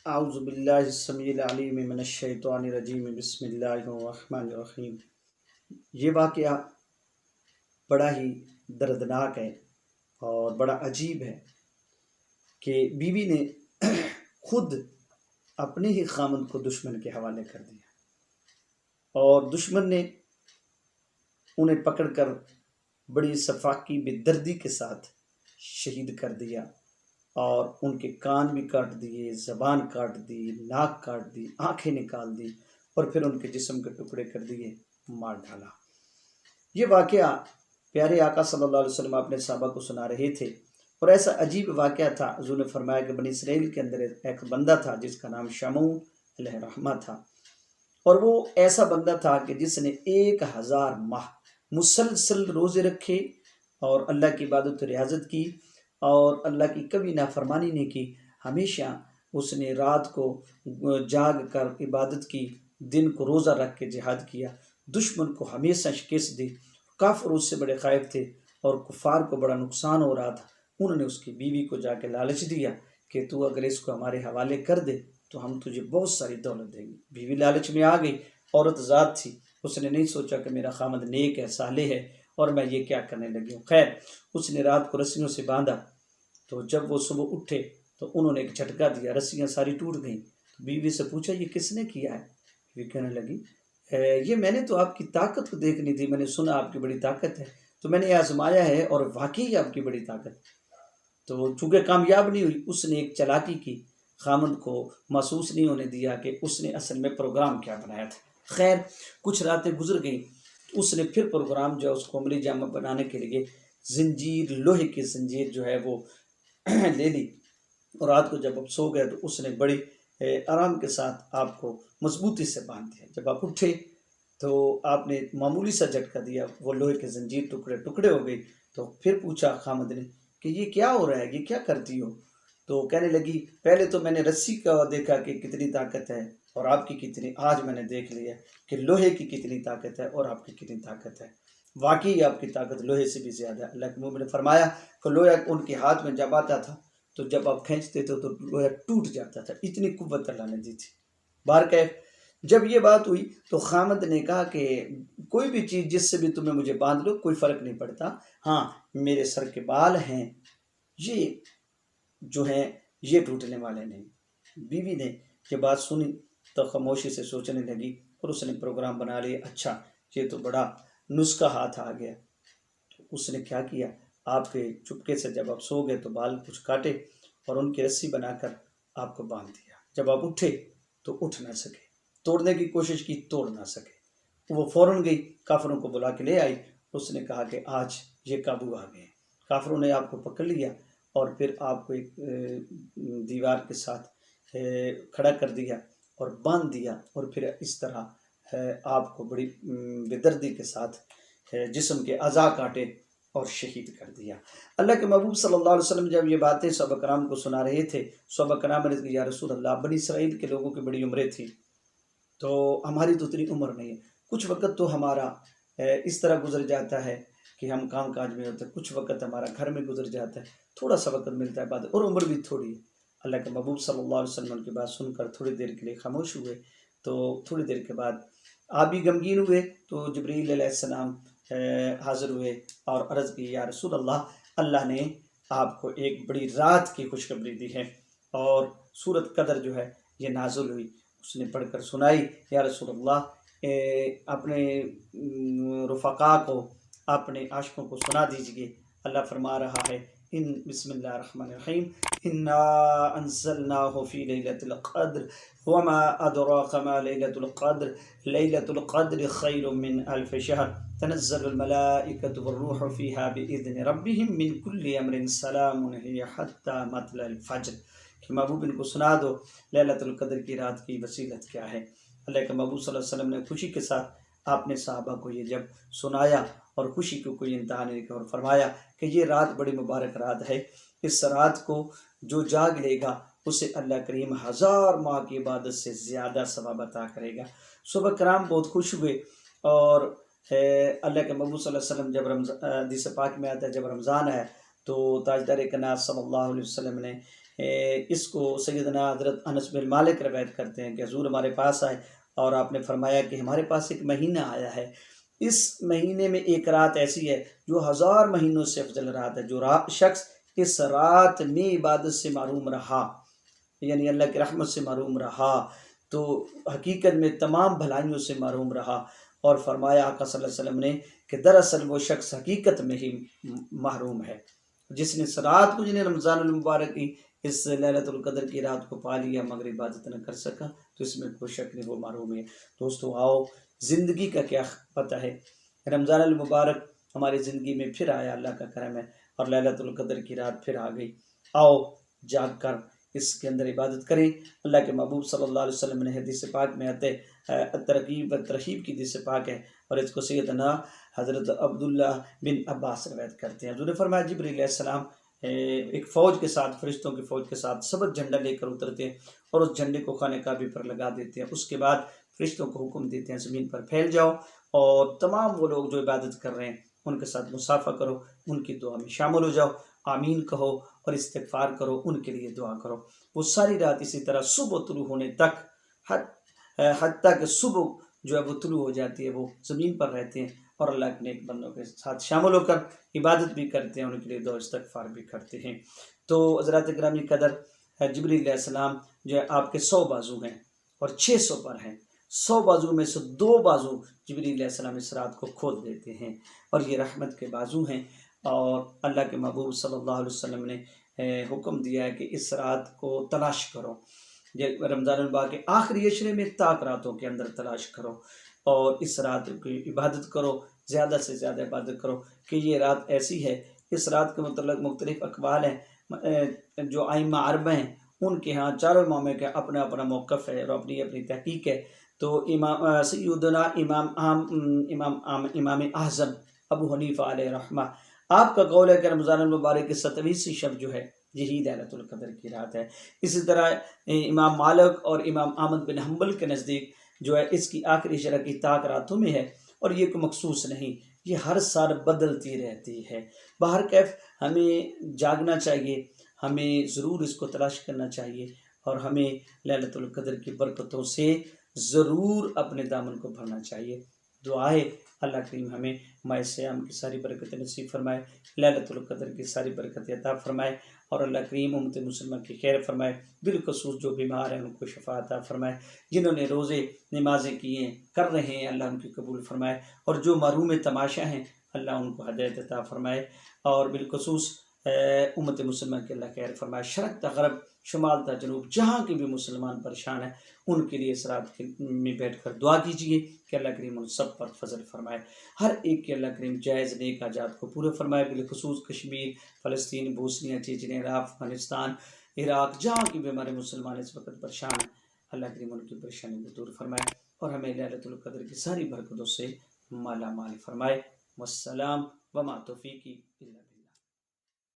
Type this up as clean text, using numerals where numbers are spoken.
اعوذ باللہ السمیع العلیم من الشیطان الرجیم بسم اللہ الرحمن الرحیم۔ یہ واقعہ بڑا ہی دردناک ہے اور بڑا عجیب ہے کہ بیوی نے خود اپنے ہی خامند کو دشمن کے حوالے کر دیا اور دشمن نے انہیں پکڑ کر بڑی صفاقی بے دردی کے ساتھ شہید کر دیا اور ان کے کان بھی کاٹ دیے، زبان کاٹ دی، ناک کاٹ دی، آنکھیں نکال دی اور پھر ان کے جسم کے ٹکڑے کر دیے، مار ڈالا۔ یہ واقعہ پیارے آقا صلی اللہ علیہ وسلم اپنے صحابہ کو سنا رہے تھے اور ایسا عجیب واقعہ تھا۔ حضور نے فرمایا کہ بنی اسرائیل کے اندر ایک بندہ تھا جس کا نام شمعون علیہ رحمہ تھا، اور وہ ایسا بندہ تھا کہ جس نے 1000 ماہ مسلسل روزے رکھے اور اللہ کی عبادت و ریاضت کی اور اللہ کی کبھی نافرمانی نہیں کی۔ ہمیشہ اس نے رات کو جاگ کر عبادت کی، دن کو روزہ رکھ کے جہاد کیا، دشمن کو ہمیشہ شکست دی۔ کافر اس سے بڑے خائف تھے اور کفار کو بڑا نقصان ہو رہا تھا۔ انہوں نے اس کی بیوی کو جا کے لالچ دیا کہ تو اگر اس کو ہمارے حوالے کر دے تو ہم تجھے بہت ساری دولت دیں گے۔ بیوی لالچ میں آ گئی، عورت ذات تھی، اس نے نہیں سوچا کہ میرا خامد نیک ہے، صالح ہے اور میں یہ کیا کرنے لگی ہوں۔ خیر، اس نے رات کو رسیوں سے باندھا، تو جب وہ صبح اٹھے تو انہوں نے ایک جھٹکا دیا، رسیاں ساری ٹوٹ گئیں۔ بیوی سے پوچھا یہ کس نے کیا ہے؟ بیوی کہنے لگی یہ میں نے تو آپ کی طاقت کو دیکھنی تھی، میں نے سنا آپ کی بڑی طاقت ہے تو میں نے آزمایا ہے اور واقعی آپ کی بڑی طاقت۔ تو چونکہ کامیاب نہیں ہوئی، اس نے ایک چالاکی کی، خامند کو محسوس نہیں ہونے دیا کہ اس نے اصل میں پروگرام کیا بنایا تھا۔ خیر، کچھ راتیں گزر گئیں، اس نے پھر پروگرام جو ہے اس کو عملی جامہ بنانے کے لیے زنجیر، لوہے کی زنجیر جو ہے وہ لے لی، اور رات کو جب آپ سو گئے تو اس نے بڑی آرام کے ساتھ آپ کو مضبوطی سے باندھ دیا۔ جب آپ اٹھے تو آپ نے معمولی سا جھٹکا دیا، وہ لوہے کے زنجیر ٹکڑے ٹکڑے ہو گئی۔ تو پھر پوچھا خامد نے کہ یہ کیا ہو رہا ہے، یہ کیا کرتی ہو؟ تو کہنے لگی پہلے تو میں نے رسی کا دیکھا کہ کتنی طاقت ہے اور آپ کی کتنی، آج میں نے دیکھ لیا کہ لوہے کی کتنی طاقت ہے اور آپ کی کتنی طاقت ہے۔ واقعی آپ کی طاقت لوہے سے بھی زیادہ ہے۔ اللہ کے محبوب نے فرمایا کہ لوہا ان کے ہاتھ میں جب آتا تھا تو جب آپ کھینچتے تھے تو لوہا ٹوٹ جاتا تھا، اتنی قوت اللہ نے دی تھی۔ بارکیف جب یہ بات ہوئی تو خامد نے کہا کہ کوئی بھی چیز جس سے بھی تمہیں مجھے باندھ لو، کوئی فرق نہیں پڑتا، ہاں میرے سر کے بال ہیں یہ جو ہیں یہ ٹوٹنے والے نہیں۔ بیوی نے یہ بات سنی تو خاموشی سے سوچنے لگی اور اس نے پروگرام بنا لیا، اچھا یہ تو بڑا نسخہ ہاتھ آ گیا۔ تو اس نے کیا کیا، آپ کے چپکے سے جب آپ سو گئے تو بال کچھ کاٹے اور ان کی رسی بنا کر آپ کو باندھ دیا۔ جب آپ اٹھے تو اٹھ نہ سکے، توڑنے کی کوشش کی، توڑ نہ سکے۔ وہ فوراً گئی، کافروں کو بلا کے لے آئی، اس نے کہا کہ آج یہ قابو آ گئے۔ کافروں نے آپ کو پکڑ لیا اور پھر آپ کو ایک دیوار کے ساتھ کھڑا کر دیا اور باندھ دیا، اور پھر اس طرح آپ کو بڑی بے دردی کے ساتھ جسم کے اعضاء کاٹے اور شہید کر دیا۔ اللہ کے محبوب صلی اللہ علیہ وسلم جب یہ باتیں صحابہ کرام کو سنا رہے تھے، صحابہ کرام نے کہا یا رسول اللہ، بنی اسرائیل کے لوگوں کی بڑی عمریں تھیں تو ہماری تو اتنی عمر نہیں ہے، کچھ وقت تو ہمارا اس طرح گزر جاتا ہے کہ ہم کام کاج میں ہوتے ہیں، کچھ وقت ہمارا گھر میں گزر جاتا ہے، تھوڑا سا وقت ملتا ہے بعد، اور عمر بھی تھوڑی ہے۔ اللہ کے محبوب صلی اللہ علیہ وسلم کی بات سن کر تھوڑی دیر کے لیے خاموش ہوئے، تو تھوڑی دیر کے بعد آپ بھی غمگین ہوئے تو جبریل علیہ السلام حاضر ہوئے اور عرض کی یا رسول اللہ، اللہ نے آپ کو ایک بڑی رات کی خوشخبری دی ہے اور سورۃ قدر جو ہے یہ نازل ہوئی۔ اس نے پڑھ کر سنائی، یا رسول اللہ اپنے رفقا کو، اپنے عاشقوں کو سنا دیجئے۔ اللہ فرما رہا ہے بسم اللہ الرحمن الرحیم، انا انزلناہ فی لیلۃ القدر وما ادراک ما لیلۃ القدر لیلۃ القدر خیر من الف شہر تنزل الملائکۃ والروح فیہا باذن ربہم من کل امر سلام ہی حتی مطلع الفجر۔ کہ محبوب ان کو سنا دو ليلۃ القدر کی رات کی فضیلت کیا ہے۔ اللہ کے محبوب صلی اللہ علیہ وسلم نے خوشی کے ساتھ آپ نے صحابہ کو یہ جب سنایا اور خوشی کو کوئی انتہا نہیں رکھا، اور فرمایا کہ یہ رات بڑی مبارک رات ہے، اس رات کو جو جاگ لے گا اسے اللہ کریم 1000 ماہ کی عبادت سے زیادہ ثواب عطا کرے گا۔ صحابہ کرام بہت خوش ہوئے، اور اللہ کے محبوب صلی اللہ علیہ وسلم جب حدیث پاک میں آتا ہے جب رمضان ہے تو تاجدار کائنات صلی اللہ علیہ وسلم نے اس کو سیدنا حضرت انس بن مالک روایت کرتے ہیں کہ حضور ہمارے پاس آئے اور آپ نے فرمایا کہ ہمارے پاس ایک مہینہ آیا ہے، اس مہینے میں ایک رات ایسی ہے جو 1000 مہینوں سے افضل رات ہے، جو شخص اس رات میں عبادت سے محروم رہا، یعنی اللہ کی رحمت سے محروم رہا، تو حقیقت میں تمام بھلائیوں سے محروم رہا۔ اور فرمایا آقا صلی اللہ علیہ وسلم نے کہ دراصل وہ شخص حقیقت میں ہی محروم ہے جس نے اس رات کو، جنہیں رمضان المبارک کی اس ليلة القدر کی رات کو پا لیا مگر عبادت نہ کر سکا، تو اس میں کوئی شک نہیں وہ محروم ہے۔ دوستو آؤ، زندگی کا کیا پتہ ہے، رمضان المبارک ہماری زندگی میں پھر آیا، اللہ کا کرم ہے، اور ليلة القدر کی رات پھر آ گئی۔ آؤ جاگ کر اس کے اندر عبادت کریں۔ اللہ کے محبوب صلی اللہ علیہ وسلم نے حدیث پاک میں آتے ترغیب و ترہیب کی حدیث پاک ہے، اور اس کو سیدنا حضرت عبداللہ بن عباس روایت کرتے ہیں۔ حضور نے فرمایا جبریل علیہ السلام ایک فوج کے ساتھ، فرشتوں کی فوج کے ساتھ سبز جھنڈا لے کر اترتے ہیں اور اس جھنڈے کو خانہ کعبہ پر لگا دیتے ہیں۔ اس کے بعد فرشتوں کو حکم دیتے ہیں زمین پر پھیل جاؤ اور تمام وہ لوگ جو عبادت کر رہے ہیں ان کے ساتھ مصافحہ کرو، ان کی دعا میں شامل ہو جاؤ، آمین کہو اور استغفار کرو، ان کے لیے دعا کرو۔ وہ ساری رات اسی طرح صبح طلوع ہونے تک، حتیٰ کہ صبح جو ہے وہ طلوع ہو جاتی ہے، وہ زمین پر رہتے ہیں اور اللہ کے نیک بندوں کے ساتھ شامل ہو کر عبادت بھی کرتے ہیں، ان کے لیے دعا استغفار بھی کرتے ہیں۔ تو حضرات گرامی قدر، جبریل علیہ السلام جو ہے آپ کے 100 بازو ہیں اور 600 پر ہیں، 100 بازو میں سے 2 بازو جبریل علیہ السلام اس رات کو کھول دیتے ہیں، اور یہ رحمت کے بازو ہیں۔ اور اللہ کے محبوب صلی اللہ علیہ وسلم نے حکم دیا ہے کہ اس رات کو تلاش کرو، رمضان المبارک کے آخری عشرے میں طاق راتوں کے اندر تلاش کرو اور اس رات کی عبادت کرو، زیادہ سے زیادہ عبادت کرو، کہ یہ رات ایسی ہے۔ اس رات کے متعلق مختلف اقوال ہیں، جو ائمہ اربعہ ہیں ان کے ہاں، چاروں اماموں کا اپنا اپنا موقف ہے اور اپنی اپنی تحقیق ہے۔ تو سیدنا امام اعظم ابو حنیفہ علیہ رحمہ، آپ کا قول ہے کہ رمضان المبارک کی 27ویں شب جو ہے یہی لیلۃ القدر کی رات ہے۔ اسی طرح امام مالک اور امام احمد بن حنبل کے نزدیک جو ہے اس کی آخری شرح کی طاق راتوں میں ہے، اور یہ کوئی مخصوص نہیں، یہ ہر سال بدلتی رہتی ہے۔ بہرکیف ہمیں جاگنا چاہیے، ہمیں ضرور اس کو تلاش کرنا چاہیے، اور ہمیں لیلۃ القدر کی برکتوں سے ضرور اپنے دامن کو بھرنا چاہیے۔ دعا ہے اللہ کریم ہمیں ماہ صیام کی ساری برکتیں نصیب فرمائے، لیلۃ القدر کی ساری برکتیں عطا فرمائے، اور اللہ کریم امت مسلمہ کی خیر فرمائے، بالخصوص جو بیمار ہیں ان کو شفا عطا فرمائے، جنہوں نے روزے نمازیں کی ہیں کر رہے ہیں اللہ ان کی قبول فرمائے، اور جو محروم تماشا ہیں اللہ ان کو ہدایت عطا فرمائے، اور بالخصوص امت مسلمہ کے اللہ خیر فرمائے، شرق تا غرب، شمال تا جنوب، جہاں کے بھی مسلمان پریشان ہیں ان کے لیے اس رات میں بیٹھ کر دعا کیجیے کہ اللہ کریم ان سب پر فضل فرمائے، ہر ایک کے اللہ کریم جائز نیک حاجات کو پورے فرمائے، بالخصوص کشمیر، فلسطین، بوسنیا، چیچنیا، افغانستان، عراق، جہاں کی بھی ہمارے مسلمان اس وقت پریشان ہیں، اللہ کریم ان کی پریشانی کو دور فرمائے اور ہمیں لیلۃ القدر کی ساری برکتوں سے مالا مال فرمائے۔ والسلام وما توفیقی الا باللہ۔